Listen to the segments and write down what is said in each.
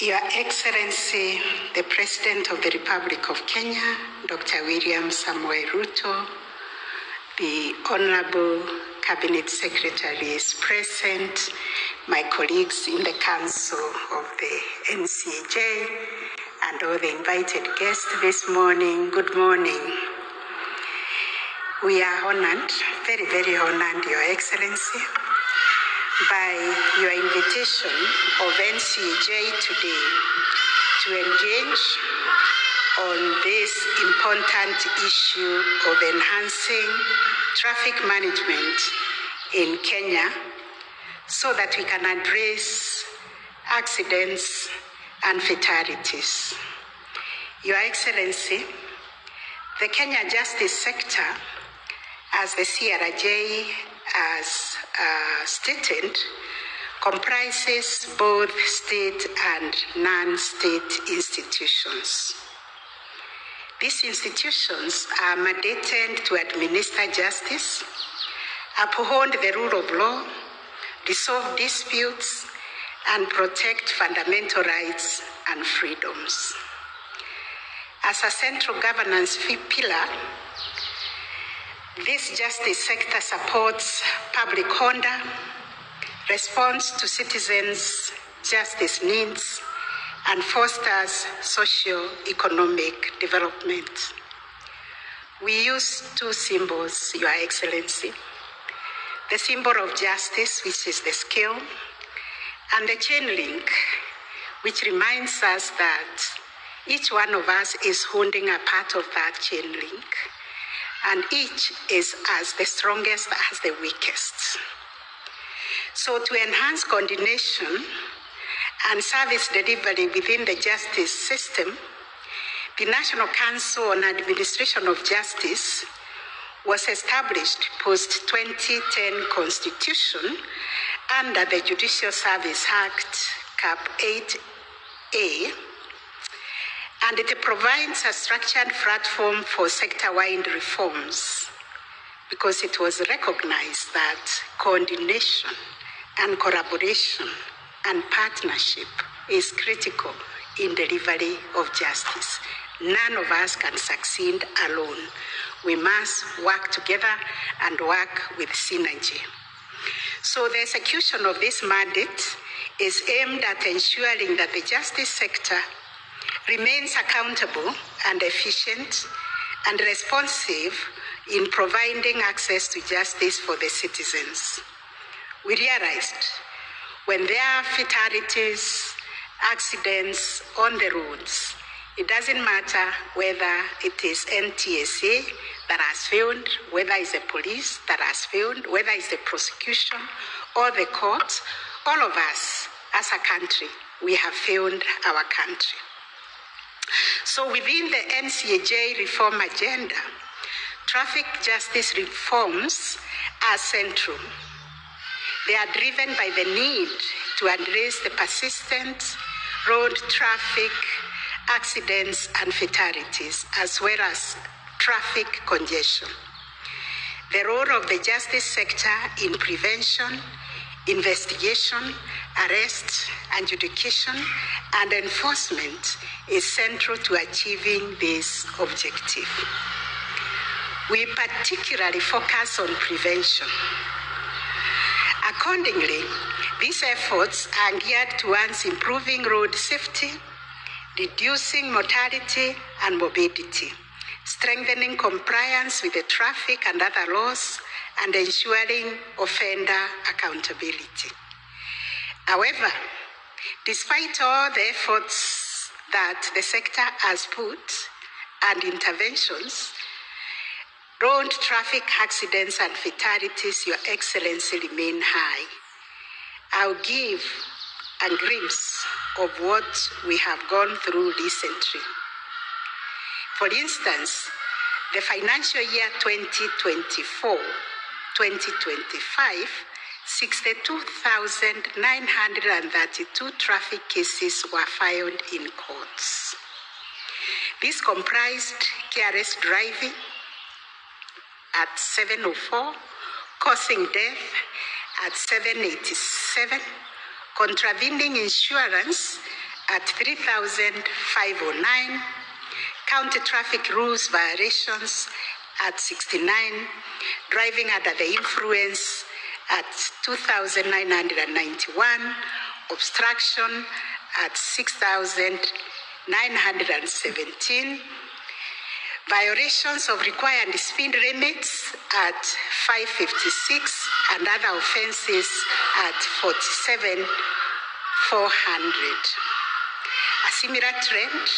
Your Excellency, the President of the Republic of Kenya, Dr. William Samoei Ruto, the Honorable Cabinet Secretary is present, my colleagues in the Council of the NCJ, and all the invited guests this morning, good morning. We are honored, very, very honored, Your Excellency, by your invitation of NCJ today to engage on this important issue of enhancing traffic management in Kenya so that we can address accidents and fatalities. Your Excellency, the Kenya justice sector, as the CRJ has stated, comprises both state and non-state institutions. These institutions are mandated to administer justice, uphold the rule of law, resolve disputes, and protect fundamental rights and freedoms. As a central governance pillar, this justice sector supports public order, responds to citizens' justice needs, and fosters socio-economic development. We use two symbols, Your Excellency. The symbol of justice, which is the scale, and the chain link, which reminds us that each one of us is holding a part of that chain link, and each is as the strongest as the weakest. So to enhance coordination and service delivery within the justice system, the National Council on Administration of Justice was established post-2010 Constitution under the Judicial Service Act, Cap 8A, and it provides a structured platform for sector-wide reforms because it was recognized that coordination and collaboration and partnership is critical in delivery of justice. None of us can succeed alone. We must work together and work with synergy. So the execution of this mandate is aimed at ensuring that the justice sector remains accountable and efficient and responsive in providing access to justice for the citizens. We realized when there are fatalities, accidents on the roads, it doesn't matter whether it is NTSA that has failed, whether it's the police that has failed, whether it's the prosecution or the courts, all of us as a country, we have failed our country. So within the NCJ reform agenda, traffic justice reforms are central. They are driven by the need to address the persistent road traffic accidents and fatalities, as well as traffic congestion. The role of the justice sector in prevention, investigation, arrest, adjudication, and enforcement is central to achieving this objective. We particularly focus on prevention. Accordingly, these efforts are geared towards improving road safety, reducing mortality and morbidity, strengthening compliance with the traffic and other laws, and ensuring offender accountability. However, despite all the efforts that the sector has put and interventions, road traffic accidents and fatalities, Your Excellency, remain high. I'll give a glimpse of what we have gone through recently. For instance, the financial year 2024-2025, 62,932 traffic cases were filed in courts. This comprised careless driving at 704, causing death at 787, contravening insurance at 3,509, county traffic rules violations at 69, driving under the influence at 2,991, obstruction at 6,917, violations of required speed limits at 556, and other offences at 47,400. A similar trend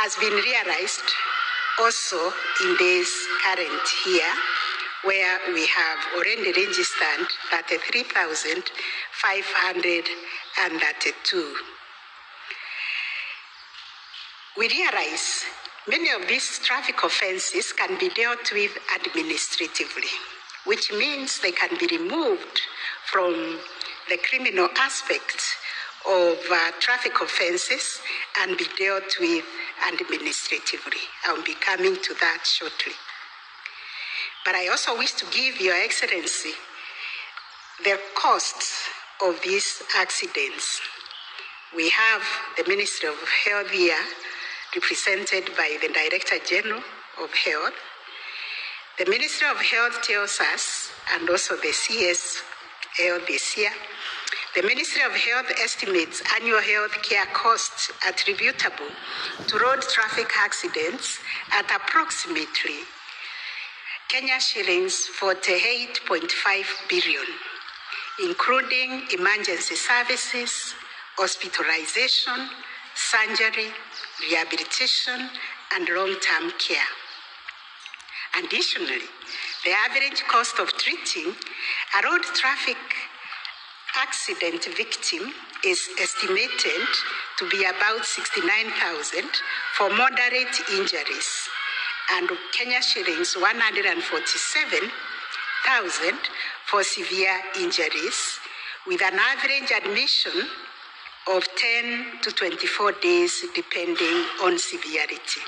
has been realized also in this current year, where we have already registered 33,532. We realize many of these traffic offences can be dealt with administratively, which means they can be removed from the criminal aspects of traffic offences and be dealt with administratively. I'll be coming to that shortly. But I also wish to give Your Excellency the costs of these accidents. We have the Ministry of Health here, represented by the Director General of Health. The Ministry of Health tells us, and also the CS Health this year, the Ministry of Health estimates annual health care costs attributable to road traffic accidents at approximately Kenya shillings 48.5 billion, including emergency services, hospitalization, surgery, rehabilitation, and long-term care. Additionally, the average cost of treating a road traffic accident victim is estimated to be about 69,000 for moderate injuries and Kenya shillings 147,000 for severe injuries, with an average admission of 10 to 24 days depending on severity.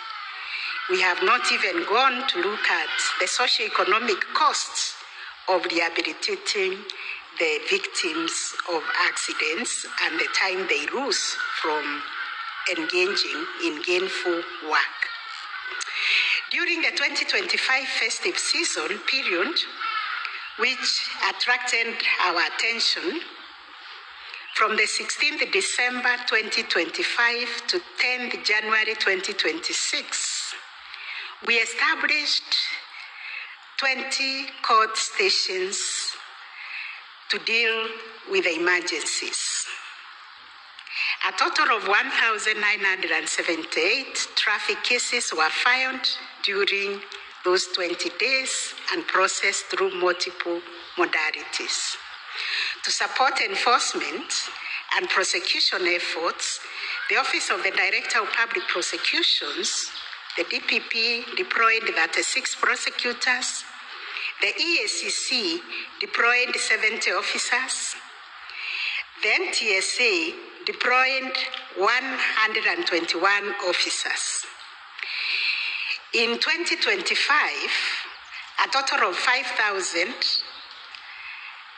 We have not even gone to look at the socio-economic costs of rehabilitating the victims of accidents and the time they lose from engaging in gainful work. During the 2025 festive season period, which attracted our attention, from the 16th December 2025 to 10th January 2026, we established 20 court stations to deal with the emergencies. A total of 1,978 traffic cases were filed during those 20 days and processed through multiple modalities. To support enforcement and prosecution efforts, the Office of the Director of Public Prosecutions, the DPP, deployed 36 prosecutors. The EACC deployed 70 officers. The NTSA deployed 121 officers. In 2025, a total of 5,000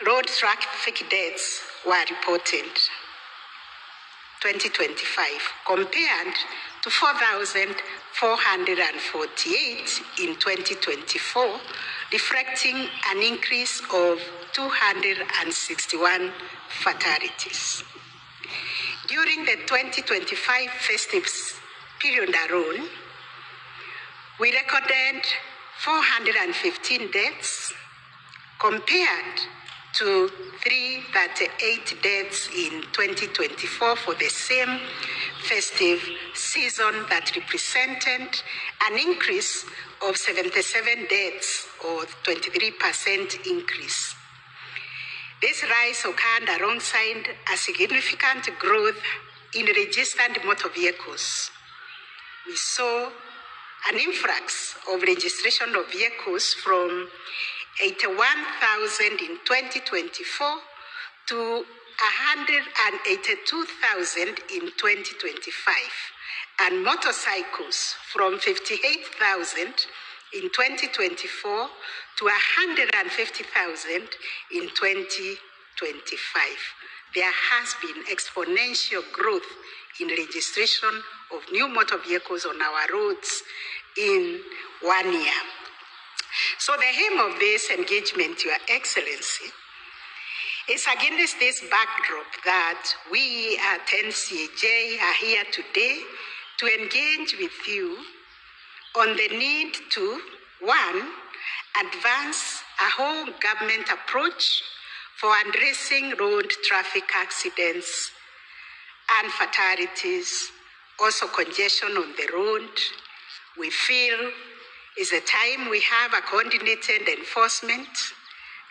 road traffic deaths were reported, 2025, compared to 4,448 in 2024, reflecting an increase of 261 fatalities. During the 2025 festive period alone, we recorded 415 deaths compared to 338 deaths in 2024 for the same festive season, that represented an increase of 77 deaths, or 23% increase. This rise occurred alongside a significant growth in registered motor vehicles. We saw an influx of registration of vehicles from 81,000 in 2024 to 182,000 in 2025, and motorcycles from 58,000 in 2024 to 150,000 in 2025. There has been exponential growth in registration of new motor vehicles on our roads in 1 year. So the aim of this engagement, Your Excellency, is against this backdrop that we at NCAJ are here today to engage with you on the need to, one, advance a whole government approach for addressing road traffic accidents and fatalities, also congestion on the road. We feel is a time we have a coordinated enforcement,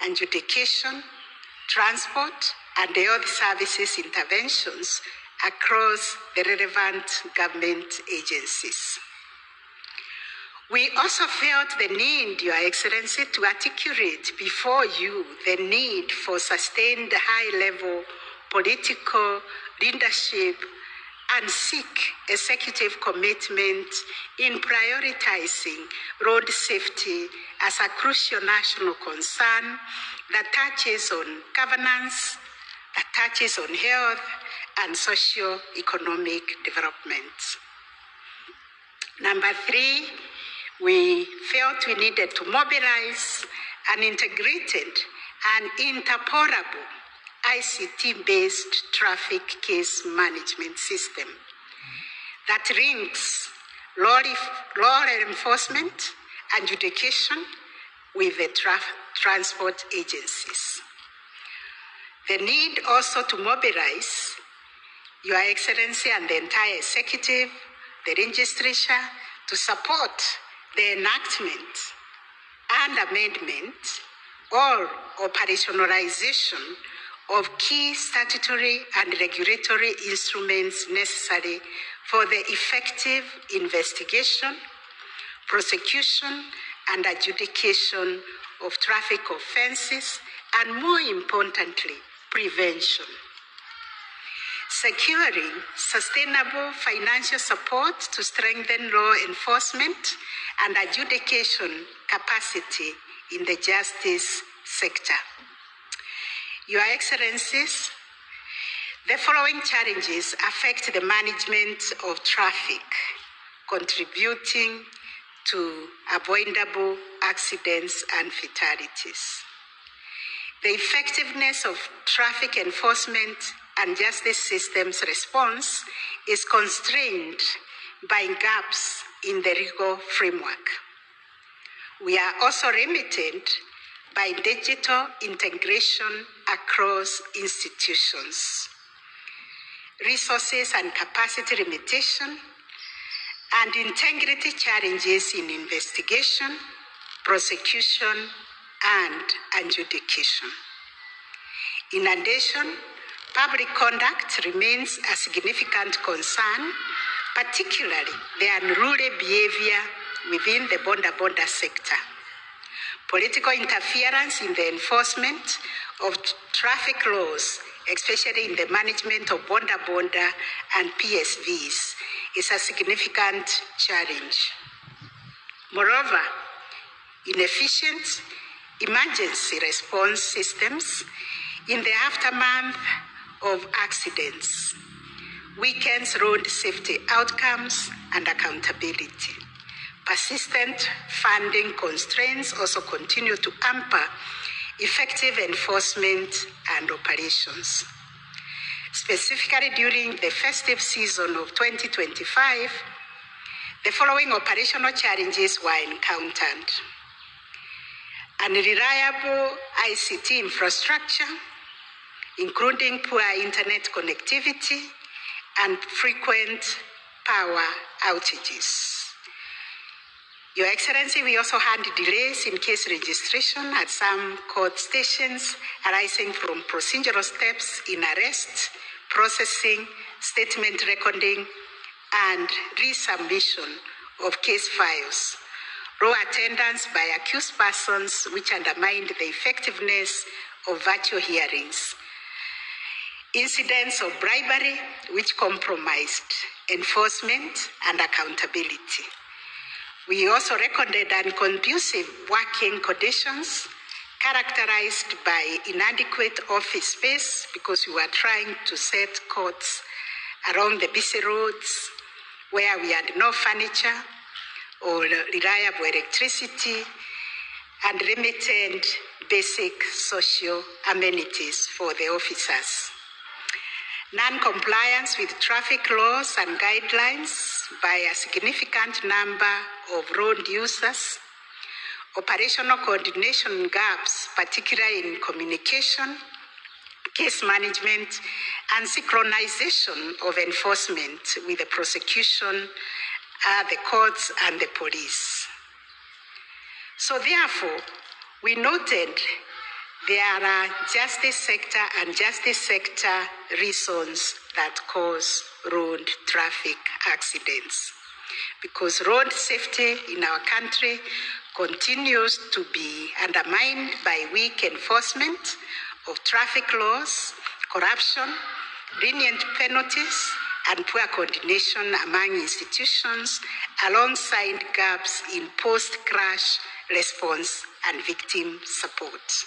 adjudication, transport, and the health services interventions across the relevant government agencies. We also felt the need, Your Excellency, to articulate before you the need for sustained high-level political leadership and seek executive commitment in prioritizing road safety as a crucial national concern that touches on governance, that touches on health and socio-economic development. Number three, we felt we needed to mobilize an integrated and interoperable ICT-based traffic case management system that links law enforcement and adjudication with the transport agencies. The need also to mobilize Your Excellency and the entire executive, the legislature, to support the enactment and amendment or operationalization of key statutory and regulatory instruments necessary for the effective investigation, prosecution, and adjudication of traffic offenses, and more importantly, prevention. Securing sustainable financial support to strengthen law enforcement and adjudication capacity in the justice sector. Your Excellencies, the following challenges affect the management of traffic, contributing to avoidable accidents and fatalities. The effectiveness of traffic enforcement and justice systems response is constrained by gaps in the legal framework. We are also limited by digital integration across institutions, resources and capacity limitation, and integrity challenges in investigation, prosecution, and adjudication. In addition, public conduct remains a significant concern, particularly the unruly behavior within the border sector. Political interference in the enforcement of traffic laws, especially in the management of border and PSVs, is a significant challenge. Moreover, inefficient emergency response systems in the aftermath of accidents weakens road safety outcomes and accountability. Persistent funding constraints also continue to hamper effective enforcement and operations. Specifically during the festive season of 2025, the following operational challenges were encountered: unreliable ICT infrastructure, including poor internet connectivity and frequent power outages. Your Excellency, we also had delays in case registration at some court stations arising from procedural steps in arrest, processing, statement recording, and resubmission of case files. Low attendance by accused persons, which undermined the effectiveness of virtual hearings. Incidents of bribery, which compromised enforcement and accountability. We also recorded unconducive working conditions characterized by inadequate office space because we were trying to set courts along the busy roads where we had no furniture or reliable electricity and limited basic social amenities for the officers. Non-compliance with traffic laws and guidelines by a significant number of road users, operational coordination gaps, particularly in communication, case management, and synchronization of enforcement with the prosecution, the courts, and the police. So therefore, we noted there are justice sector and justice sector reasons that cause road traffic accidents, because road safety in our country continues to be undermined by weak enforcement of traffic laws, corruption, lenient penalties, and poor coordination among institutions, alongside gaps in post-crash response and victim support.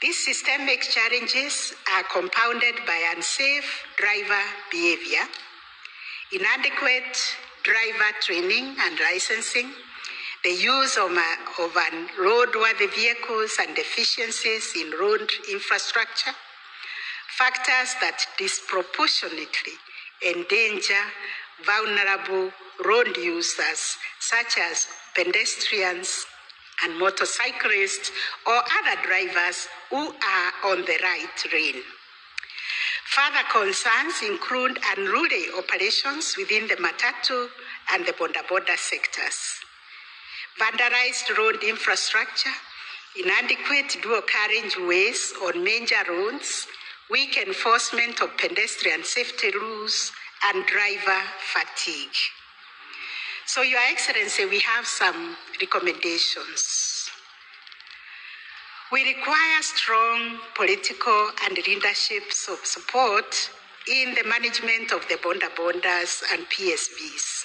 These systemic challenges are compounded by unsafe driver behavior, inadequate driver training and licensing, the use of unroadworthy vehicles and deficiencies in road infrastructure, factors that disproportionately endanger vulnerable road users such as pedestrians and motorcyclists or other drivers who are on the right lane. Further concerns include unruly operations within the matatu and the boda sectors, vandalized road infrastructure, inadequate dual carriageways on major roads, weak enforcement of pedestrian safety rules, and driver fatigue. So, Your Excellency, we have some recommendations. We require strong political and leadership support in the management of the bondas and PSVs.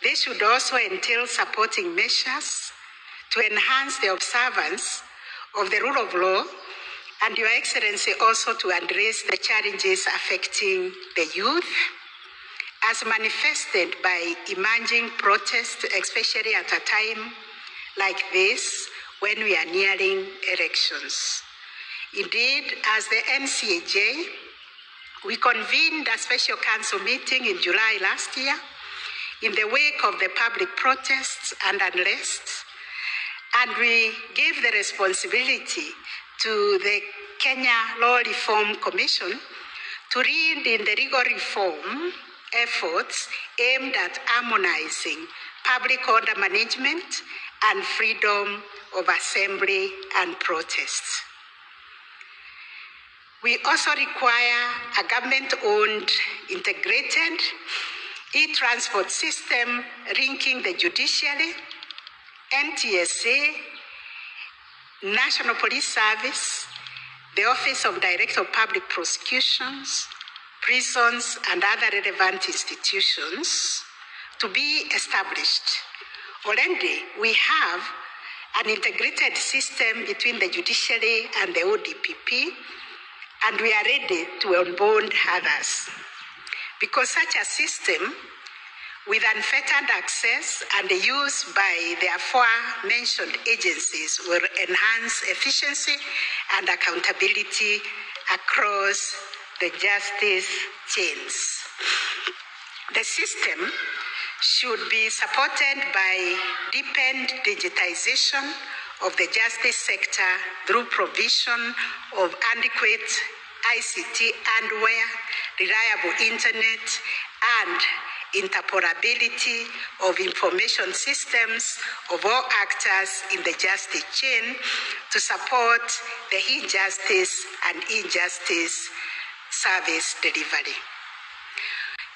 This should also entail supporting measures to enhance the observance of the rule of law, and Your Excellency, also to address the challenges affecting the youth, as manifested by emerging protests, especially at a time like this when we are nearing elections. Indeed, as the NCAJ, we convened a special council meeting in July last year in the wake of the public protests and unrest, and we gave the responsibility to the Kenya Law Reform Commission to lead in the legal reform efforts aimed at harmonizing public order management and freedom of assembly and protest. We also require a government-owned, integrated e-transport system linking the Judiciary, NTSA, National Police Service, the Office of Director of Public Prosecutions, prisons, and other relevant institutions to be established. Already, we have an integrated system between the Judiciary and the ODPP, and we are ready to onboard others. Because such a system, with unfettered access and the use by the aforementioned agencies, will enhance efficiency and accountability across the justice chains. The system should be supported by deepened digitization of the justice sector through provision of adequate ICT hardware, reliable internet, and interoperability of information systems of all actors in the justice chain to support the e-justice and e-justice service delivery.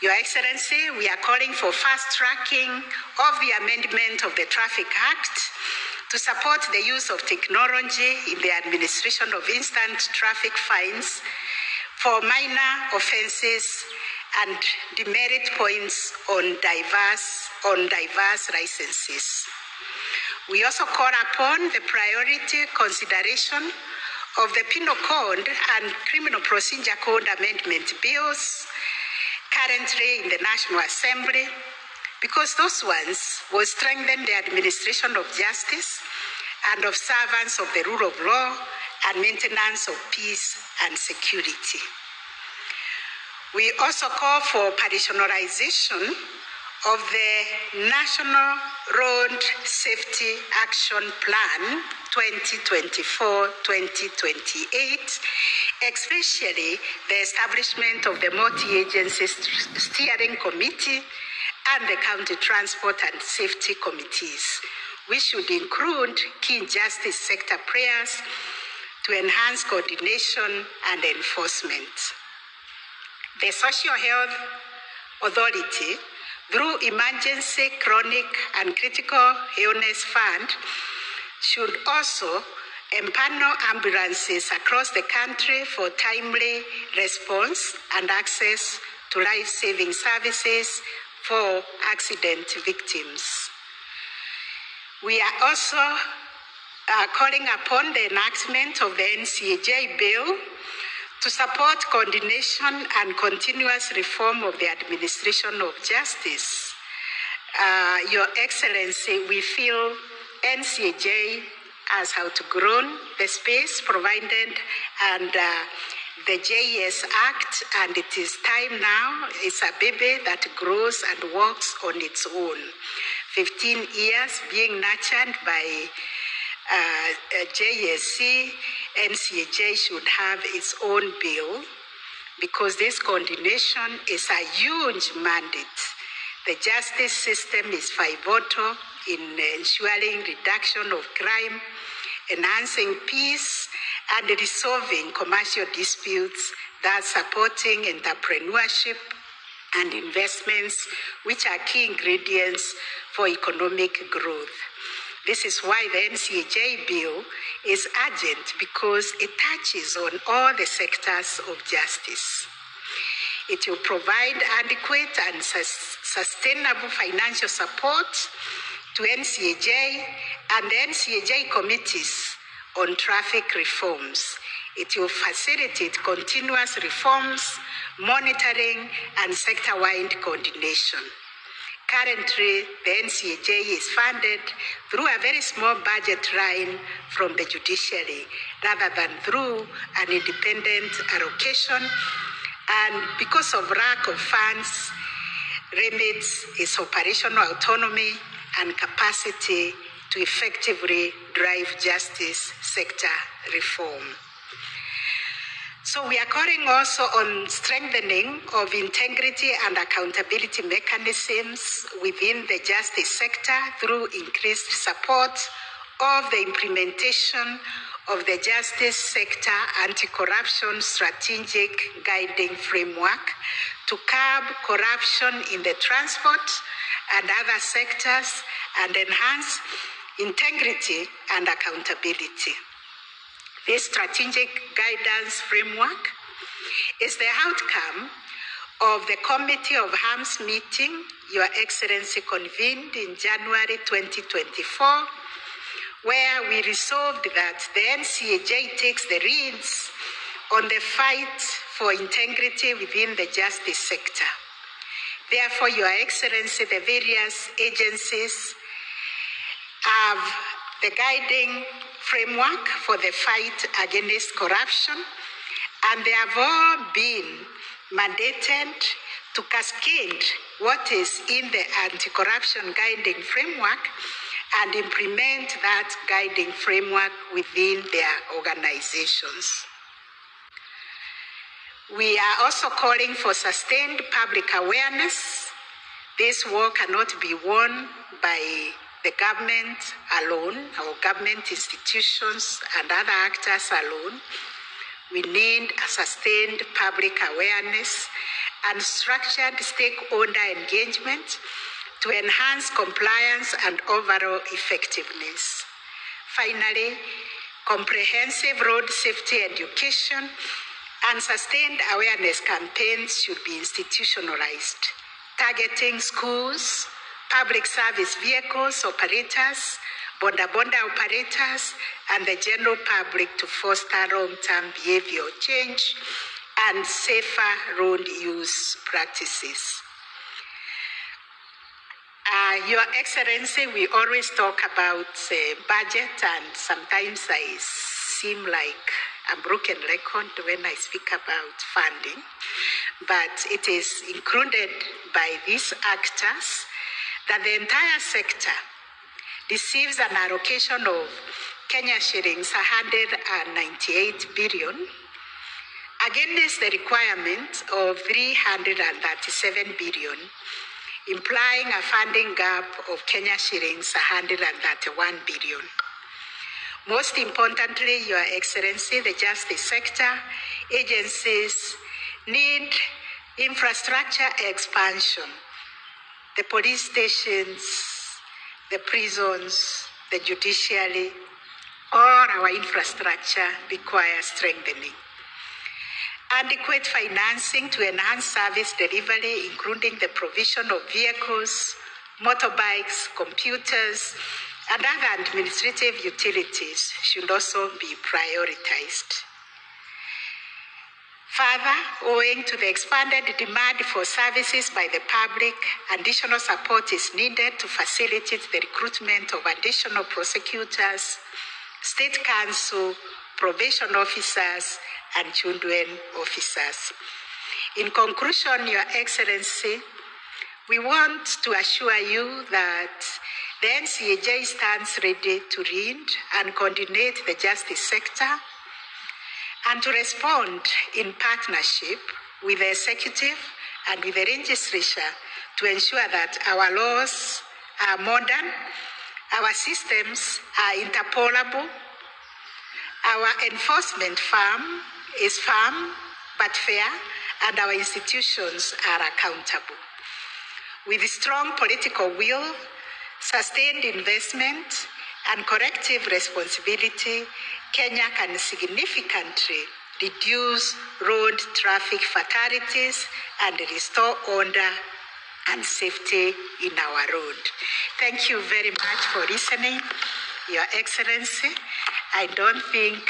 Your Excellency, we are calling for fast-tracking of the amendment of the Traffic Act to support the use of technology in the administration of instant traffic fines for minor offenses and demerit points on diverse licenses. We also call upon the priority consideration of the Penal Code and Criminal Procedure Code amendment bills currently in the National Assembly, because those ones will strengthen the administration of justice and observance of the rule of law and maintenance of peace and security. We also call for operationalization of the National Road Safety Action Plan 2024-2028, especially the establishment of the multi-agency steering committee and the county transport and safety committees, which should include key justice sector players to enhance coordination and enforcement. The Social Health Authority, through Emergency, Chronic and Critical Illness Fund, should also empanel ambulances across the country for timely response and access to life-saving services for accident victims. We are also calling upon the enactment of the NCAJ bill to support coordination and continuous reform of the administration of justice. Your Excellency, we feel NCAJ has outgrown the space provided and the JS Act, and it is time now. It's a baby that grows and walks on its own. 15 years being nurtured by JSC, NCAJ should have its own bill, because this coordination is a huge mandate. The justice system is pivotal in ensuring reduction of crime, enhancing peace, and resolving commercial disputes, thus supporting entrepreneurship and investments, which are key ingredients for economic growth. This is why the NCAJ bill is urgent, because it touches on all the sectors of justice. It will provide adequate and sustainable financial support to NCAJ and the NCAJ committees on traffic reforms. It will facilitate continuous reforms, monitoring, and sector-wide coordination. Currently, the NCAJ is funded through a very small budget line from the Judiciary, rather than through an independent allocation, and because of lack of funds, limits its operational autonomy and capacity to effectively drive justice sector reform. So we are calling also on strengthening of integrity and accountability mechanisms within the justice sector through increased support of the implementation of the justice sector anti-corruption strategic guiding framework to curb corruption in the transport and other sectors and enhance integrity and accountability. This strategic guidance framework is the outcome of the Committee of Arms meeting Your Excellency convened in January 2024, where we resolved that the NCAJ takes the leads on the fight for integrity within the justice sector. Therefore, Your Excellency, the various agencies have the guiding framework for the fight against corruption, and they have all been mandated to cascade what is in the anti-corruption guiding framework and implement that guiding framework within their organizations. We are also calling for sustained public awareness. This war cannot be won by the government alone, or government institutions and other actors alone. We need a sustained public awareness and structured stakeholder engagement to enhance compliance and overall effectiveness. Finally, comprehensive road safety education and sustained awareness campaigns should be institutionalized, targeting schools, public service vehicles, operators, bonda operators, and the general public to foster long-term behavioral change and safer road use practices. Your Excellency, we always talk about budget, and sometimes I seem like a broken record when I speak about funding, but it is included by these actors that the entire sector receives an allocation of Kenya shillings 198 billion against the requirement of 337 billion, implying a funding gap of Kenya shillings 131 billion. Most importantly, Your Excellency, the justice sector agencies need infrastructure expansion. The police stations, the prisons, the judiciary, all our infrastructure requires strengthening. Adequate financing to enhance service delivery, including the provision of vehicles, motorbikes, computers, and other administrative utilities should also be prioritized. Further, owing to the expanded demand for services by the public, additional support is needed to facilitate the recruitment of additional prosecutors, state council, probation officers, and children officers. In conclusion, Your Excellency, we want to assure you that the NCAJ stands ready to lead and coordinate the justice sector and to respond in partnership with the executive and with the legislature to ensure that our laws are modern, our systems are interpolable, our enforcement is firm but fair, and our institutions are accountable. With strong political will, sustained investment, and collective responsibility, Kenya can significantly reduce road traffic fatalities and restore order and safety in our road. Thank you very much for listening, Your Excellency. I don't think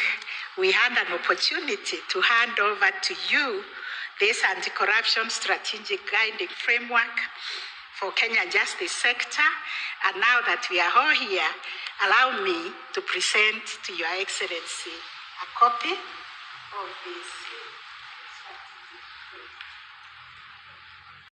we had an opportunity to hand over to you this anti-corruption strategic guiding framework for Kenya justice sector. And now that we are all here, allow me to present to Your Excellency a copy of this